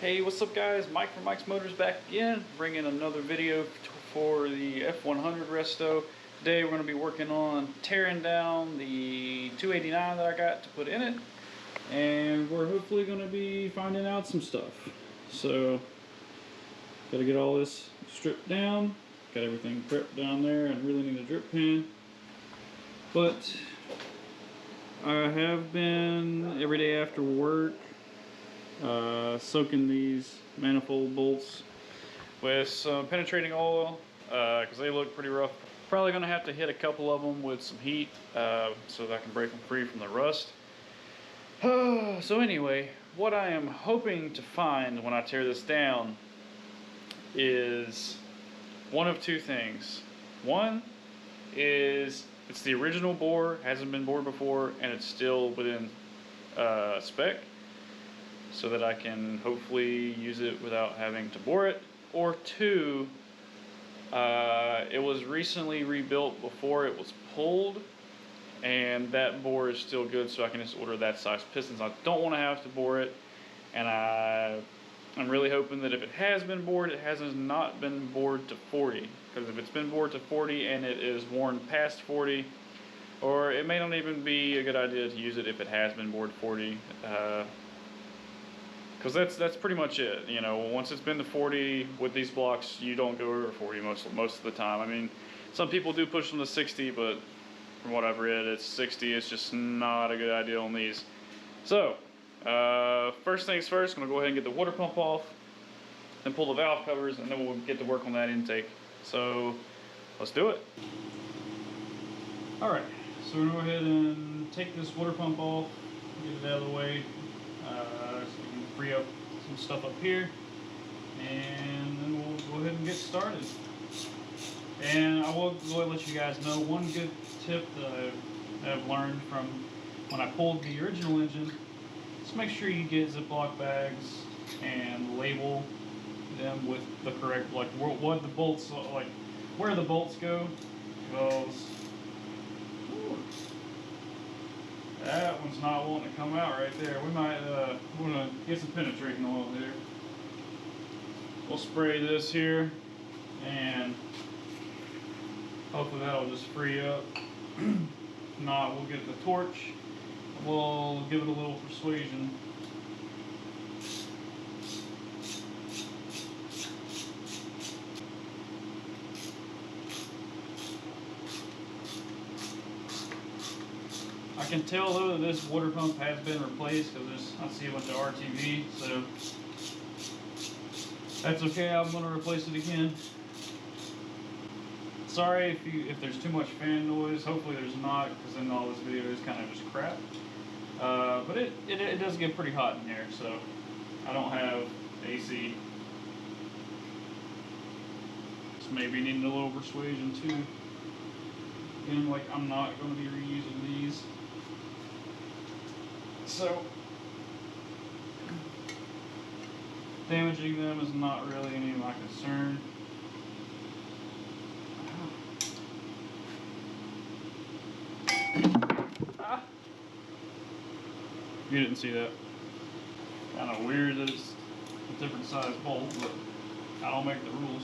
Hey, what's up guys? Mike from Mike's Motors back again, bringing another video for the F100 Resto. Today we're going to be working on tearing down the 289 that I got to put in it, and we're hopefully going to be finding out some stuff. So, got to get all this stripped down, got everything prepped down there, and really need a drip pan. But I have been every day after work soaking these manifold bolts with some penetrating oil because they look pretty rough. Probably going to have to hit a couple of them with some heat so that I can break them free from the rust. So anyway, what I am hoping to find when I tear this down is one of two things. One is it's the original bore, hasn't been bored before, and it's still within spec, so that I can hopefully use it without having to bore it. Or two, it was recently rebuilt before it was pulled, and that bore is still good, so I can just order that size pistons. I don't want to have to bore it, and I'm really hoping that if it has been bored, it has not been bored to 40. Because if it's been bored to 40 and it is worn past 40, or it may not even be a good idea to use it if it has been bored 40. Because that's pretty much it. You know, once it's been to 40 with these blocks, you don't go over 40 most of the time. I mean, some people do push them to 60, but from what I've read, it's 60. It's just not a good idea on these. So, first things first, I'm gonna go ahead and get the water pump off, then pull the valve covers, and then we'll get to work on that intake. So, let's do it. All right, so we're gonna go ahead and take this water pump off, get it out of the way. So we can free up some stuff up here, and then we'll go ahead and get started. And I will go ahead and let you guys know one good tip that I've learned from when I pulled the original engine. Just make sure you get Ziploc bags and label them with the correct, like what the bolts, like where the bolts go, because that one's not wanting to come out right there. We might want to get some penetrating oil here. We'll spray this here, and hopefully that'll just free up. If not, we'll get the torch. We'll give it a little persuasion. I can tell though that this water pump has been replaced because I see a bunch of RTV, so that's okay. I'm going to replace it again. Sorry if there's too much fan noise. Hopefully there's not, because then all this video is kind of just crap. But it does get pretty hot in here, so I don't have AC. Just maybe needing a little persuasion too. Again, like I'm not going to be reusing these. So, damaging them is not really any of my concern. Ah. You didn't see that. Kind of weird that it's a different size bolt, but I don't make the rules.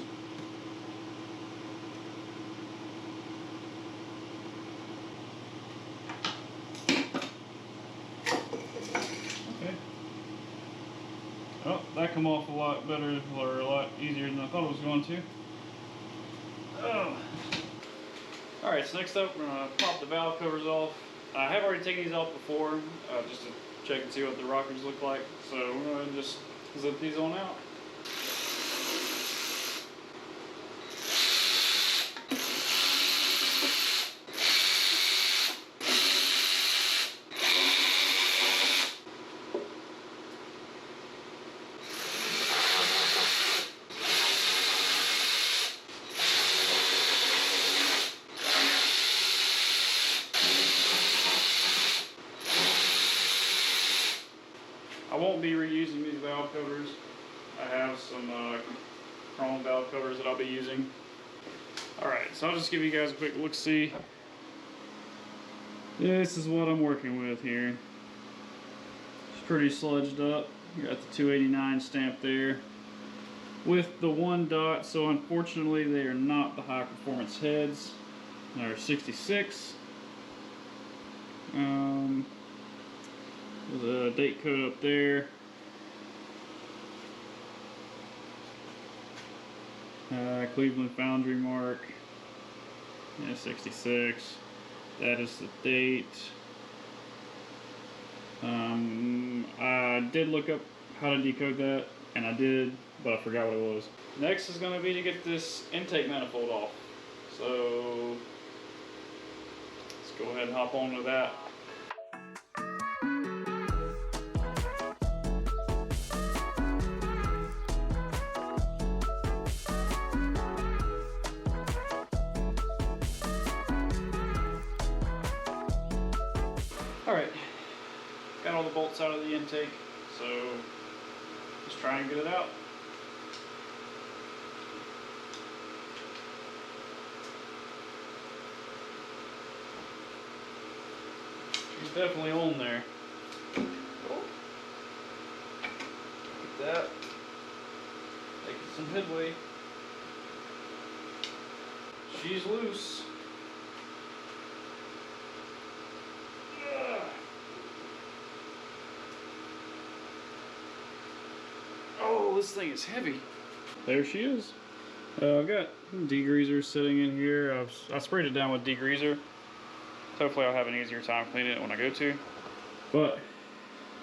Oh, that come off a lot better, or a lot easier than I thought it was going to. Oh. Alright, so next up we're going to pop the valve covers off. I have already taken these off before, just to check and see what the rockers look like. So we're going to just zip these on out. I won't be reusing these valve covers. I have some chrome valve covers that I'll be using. Alright, so I'll just give you guys a quick look-see. This is what I'm working with here. It's pretty sludged up. You got the 289 stamp there with the 1 dot, so unfortunately they are not the high performance heads. They're 66. There's a date code up there. Cleveland Foundry mark. Yeah, 66. That is the date. I did look up how to decode that, and I did, but I forgot what it was. Next is going to be to get this intake manifold off. So let's go ahead and hop on to that. Alright, got all the bolts out of the intake, so let's try and get it out. She's definitely on there. Oh. Get that. Making some headway. She's loose. Oh, this thing is heavy. There she is. I've got degreaser sitting in here. I sprayed it down with degreaser. Hopefully I'll have an easier time cleaning it when I go to. But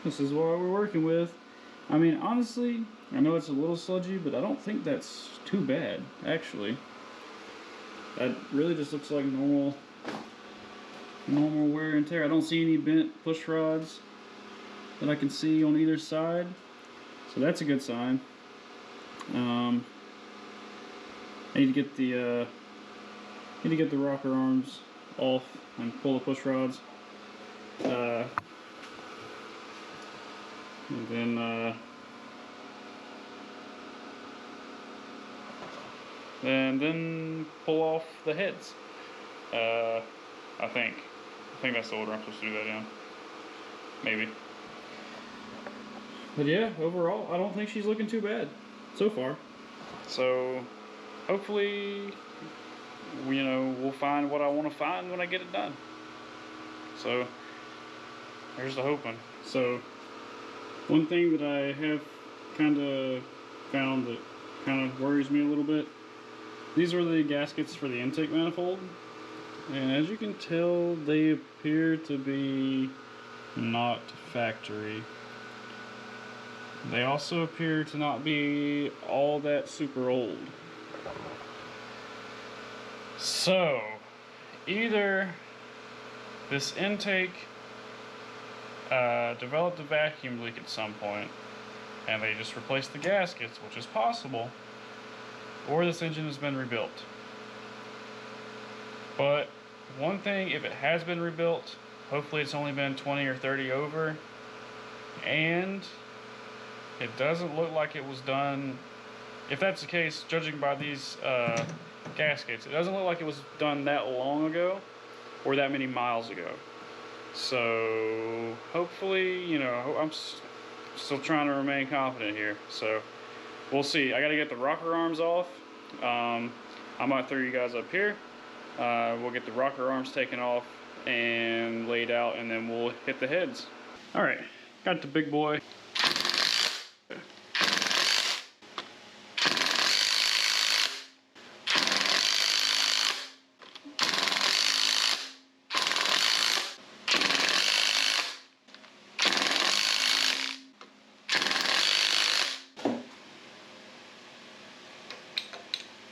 this is what we're working with. I mean, honestly, I know it's a little sludgy, but I don't think that's too bad, actually. That really just looks like normal wear and tear. I don't see any bent push rods that I can see on either side. So that's a good sign. I need to get the rocker arms off and pull the push rods. And then pull off the heads. I think that's the order I'm supposed to do that in. Maybe. But yeah, overall, I don't think she's looking too bad so far. So hopefully, we'll find what I want to find when I get it done. So there's the hoping. So one thing that I have kind of found that kind of worries me a little bit, these are the gaskets for the intake manifold, and as you can tell, they appear to be not factory. They also appear to not be all that super old. So either this intake developed a vacuum leak at some point and they just replaced the gaskets, which is possible, or this engine has been rebuilt. But one thing, if it has been rebuilt, hopefully it's only been 20 or 30 over, and it doesn't look like it was done, if that's the case, judging by these gaskets, it doesn't look like it was done that long ago or that many miles ago. So hopefully, I'm still trying to remain confident here. So we'll see. I got to get the rocker arms off. I might throw you guys up here. We'll get the rocker arms taken off and laid out, and then we'll hit the heads. All right, got the big boy.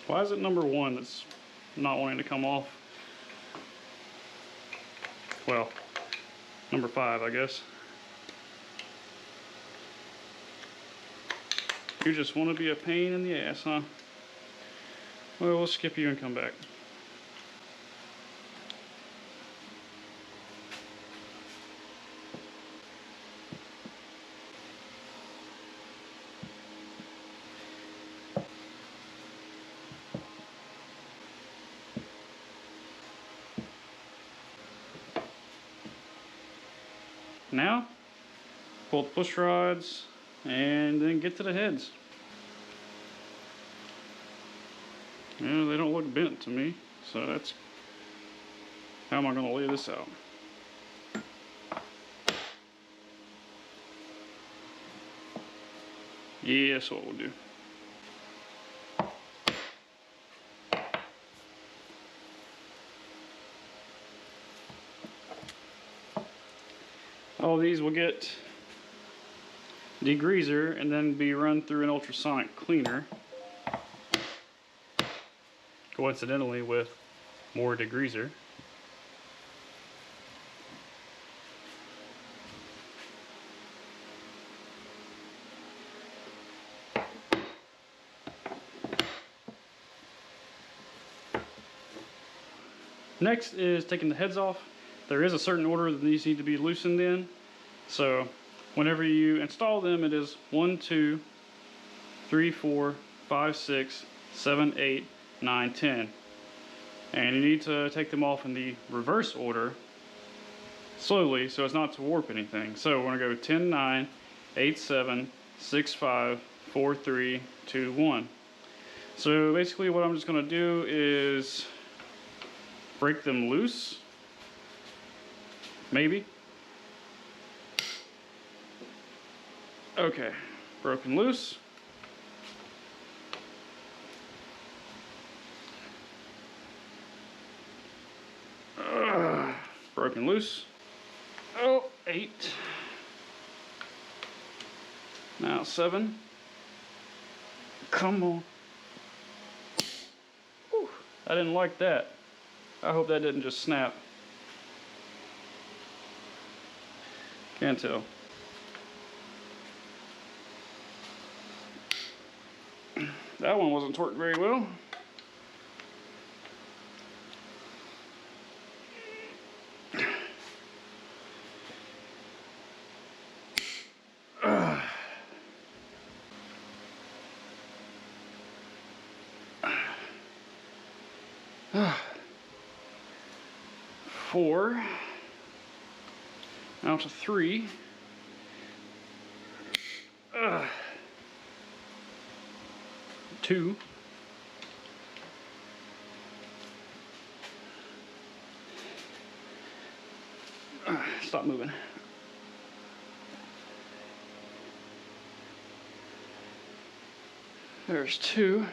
Why is it number 1 that's not wanting to come off? Well, number 5, I guess. You just want to be a pain in the ass, huh? Well, we'll skip you and come back. Now, pull the push rods and then get to the heads. Yeah, they don't look bent to me, so that's how am I going to lay this out. Yeah, that's what we'll do. All these will get degreaser and then be run through an ultrasonic cleaner, coincidentally with more degreaser. Next is taking the heads off. There is a certain order that these need to be loosened in. So whenever you install them, it is 1, 2, 3, 4, 5, 6, 7, 8, 9, 10. And you need to take them off in the reverse order slowly so as not to warp anything. So we're going to go 10, 9, 8, 7, 6, 5, 4, 3, 2, 1. So basically what I'm just going to do is break them loose, maybe. Okay, broken loose. Broken loose. Oh, 8. Now 7. Come on. Whew, I didn't like that. I hope that didn't just snap. Can't tell. That one wasn't torqued very well. Four. Now to 3. Two. Stop moving. There's 2.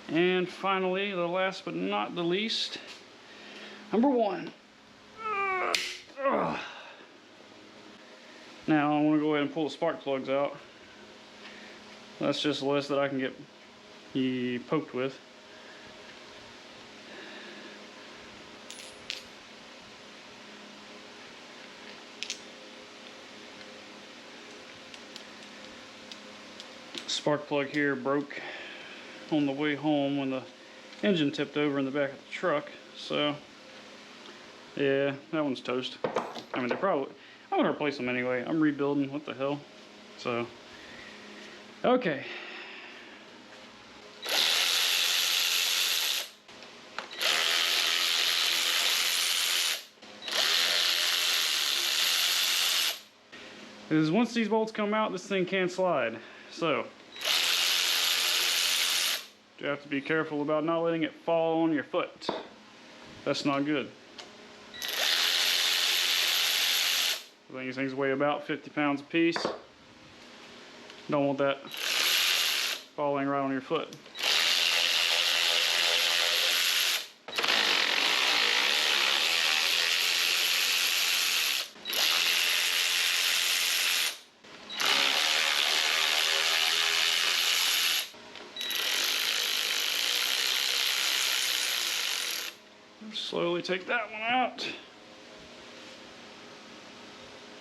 And finally, the last but not the least, number 1. Now I want to go ahead and pull the spark plugs out. That's just the list that I can get poked with. Spark plug here broke on the way home when the engine tipped over in the back of the truck. So yeah, that one's toast. I mean, I'm gonna replace them anyway. I'm rebuilding, what the hell. So okay. Because once these bolts come out, this thing can't slide. So you have to be careful about not letting it fall on your foot. That's not good. I think these things weigh about 50 pounds a piece. Don't want that falling right on your foot. Slowly take that one out.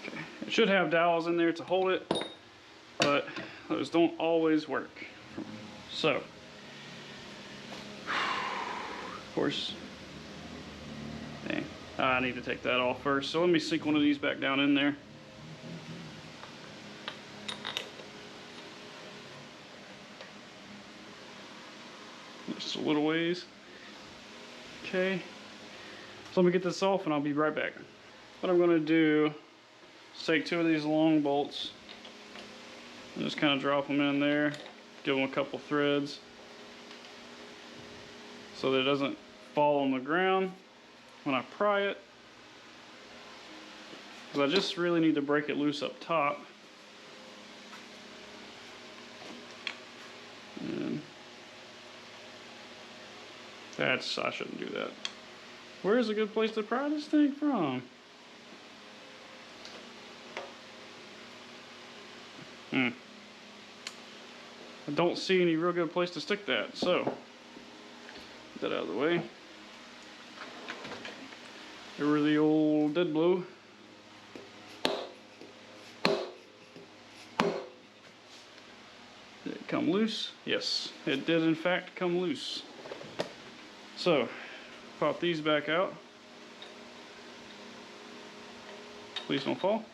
Okay. It should have dowels in there to hold it, but those don't always work. So, of course, dang, I need to take that off first. So let me sink one of these back down in there. Just a little ways. Okay. So let me get this off and I'll be right back. What I'm going to do is take 2 of these long bolts And just kind of drop them in there, give them a couple threads so that it doesn't fall on the ground when I pry it. Because I just really need to break it loose up top. And I shouldn't do that. Where's a good place to pry this thing from? I don't see any real good place to stick that, so get that out of the way. There were the old dead blow. Did it come loose? Yes, it did in fact come loose. So, pop these back out. Please don't fall.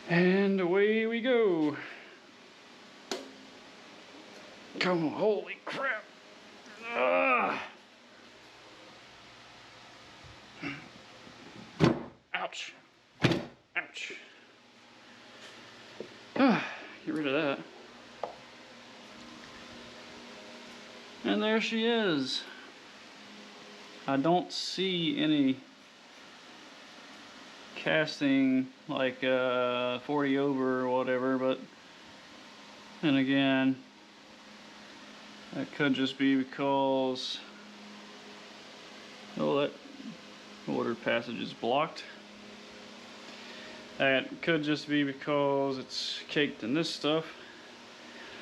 And away we go. Come on, holy crap. Ouch. Ouch. Get rid of that. And there she is. I don't see any casting like 40 over or whatever, but then again, that could just be because, oh, that order passage is blocked. That could just be because it's caked in this stuff.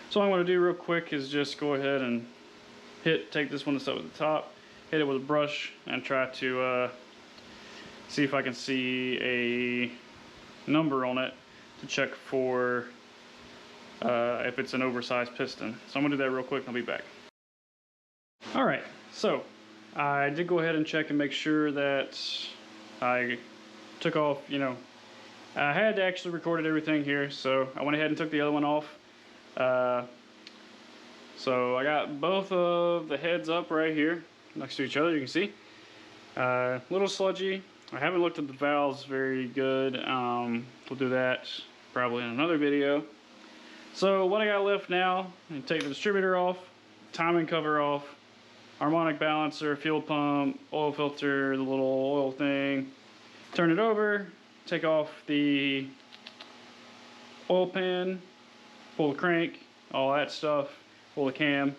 So what I'm going to do real quick is just go ahead and take this one that's up at the top, hit it with a brush, and try to see if I can see a number on it to check for if it's an oversized piston. So I'm going to do that real quick and I'll be back. Alright, so I did go ahead and check and make sure that I took off, I had actually recorded everything here, so I went ahead and took the other one off. So I got both of the heads up right here next to each other, you can see. A little sludgy. I haven't looked at the valves very good. We'll do that probably in another video. So what I got left now, I take the distributor off, timing cover off, harmonic balancer, fuel pump, oil filter, the little oil thing. Turn it over, take off the oil pan, pull the crank, all that stuff, pull the cam.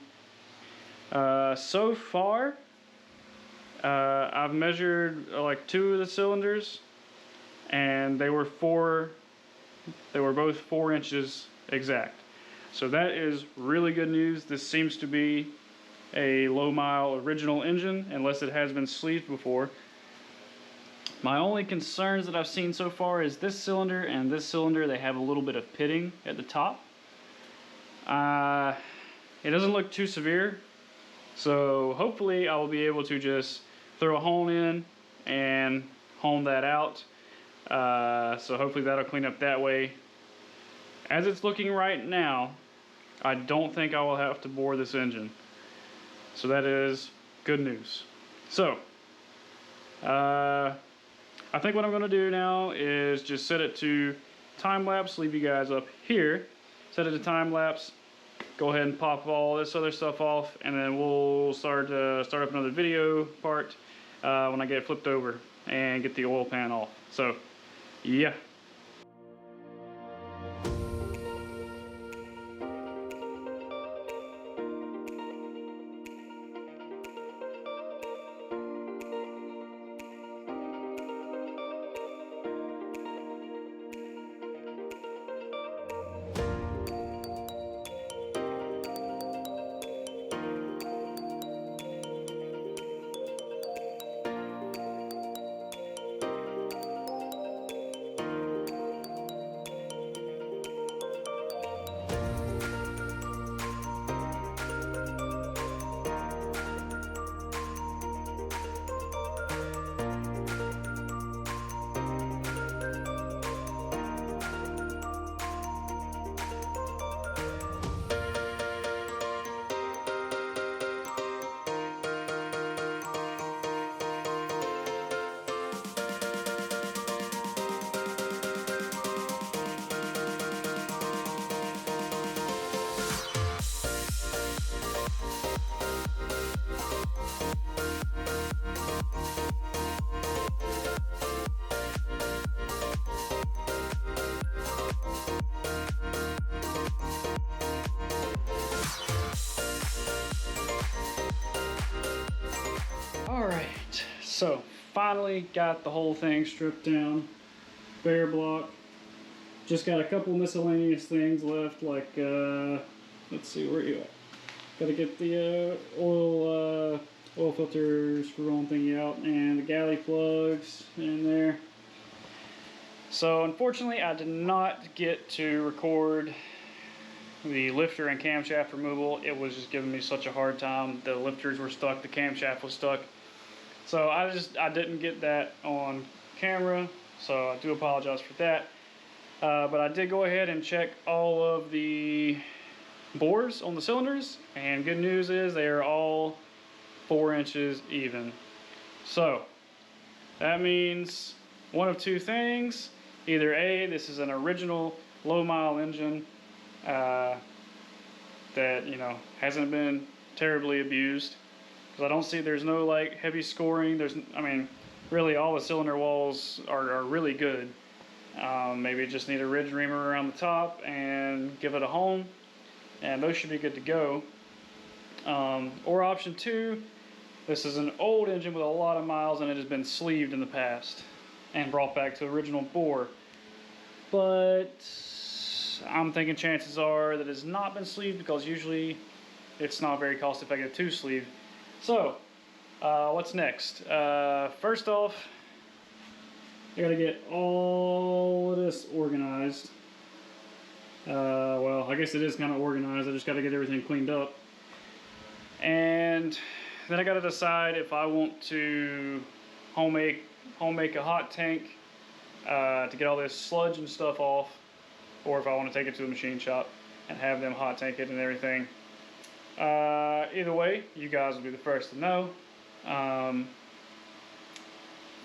So far, I've measured like 2 of the cylinders, and they were both 4 inches exact. So that is really good news. This seems to be a low mile original engine, unless it has been sleeved before. My only concerns that I've seen so far is this cylinder and this cylinder. They have a little bit of pitting at the top. It doesn't look too severe, so hopefully I will be able to just throw a hone in and hone that out. So hopefully that'll clean up that way. As it's looking right now, I don't think I will have to bore this engine. So that is good news. So, I think what I'm going to do now is just set it to time lapse, leave you guys up here, set it to time lapse, go ahead and pop all this other stuff off, and then we'll start up another video part when I get it flipped over and get the oil pan off. So, yeah. So finally got the whole thing stripped down, bare block. Just got a couple miscellaneous things left, like let's see, where are you at? Got to get the oil filter screw-on thingy out, and the galley plugs in there. So unfortunately, I did not get to record the lifter and camshaft removal. It was just giving me such a hard time. The lifters were stuck, the camshaft was stuck. So I didn't get that on camera, so I do apologize for that. But I did go ahead and check all of the bores on the cylinders, and good news is they are all 4 inches even. So that means one of two things. Either A, this is an original low mile engine that, you know, hasn't been terribly abused, because I don't see, there's no like heavy scoring. I mean, really all the cylinder walls are really good. Maybe just need a ridge reamer around the top and give it a home, and those should be good to go. Or option 2, this is an old engine with a lot of miles and it has been sleeved in the past and brought back to original bore. But I'm thinking chances are that it's not been sleeved, because usually it's not very cost effective to sleeve. So what's next? First off, I gotta get all of this organized. Well, I guess it is kind of organized. I just gotta get everything cleaned up. And then I gotta decide if I want to home make a hot tank to get all this sludge and stuff off, or if I want to take it to the machine shop and have them hot tank it and everything. Either way, you guys will be the first to know. And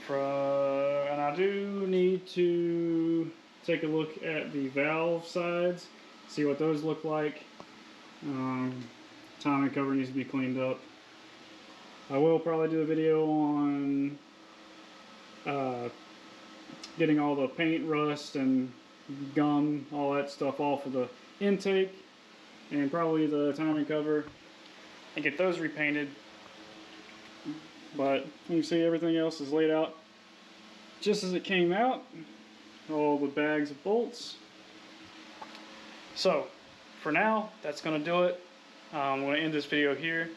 I do need to take a look at the valve sides, see what those look like. Timing cover needs to be cleaned up. I will probably do a video on getting all the paint, rust, and gum, all that stuff off of the intake, and probably the timing cover, and get those repainted. But you can see everything else is laid out just as it came out, all the bags of bolts. So for now, that's going to do it. I'm going to end this video here.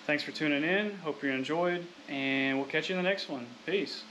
Thanks for tuning in, hope you enjoyed, and we'll catch you in the next one. Peace.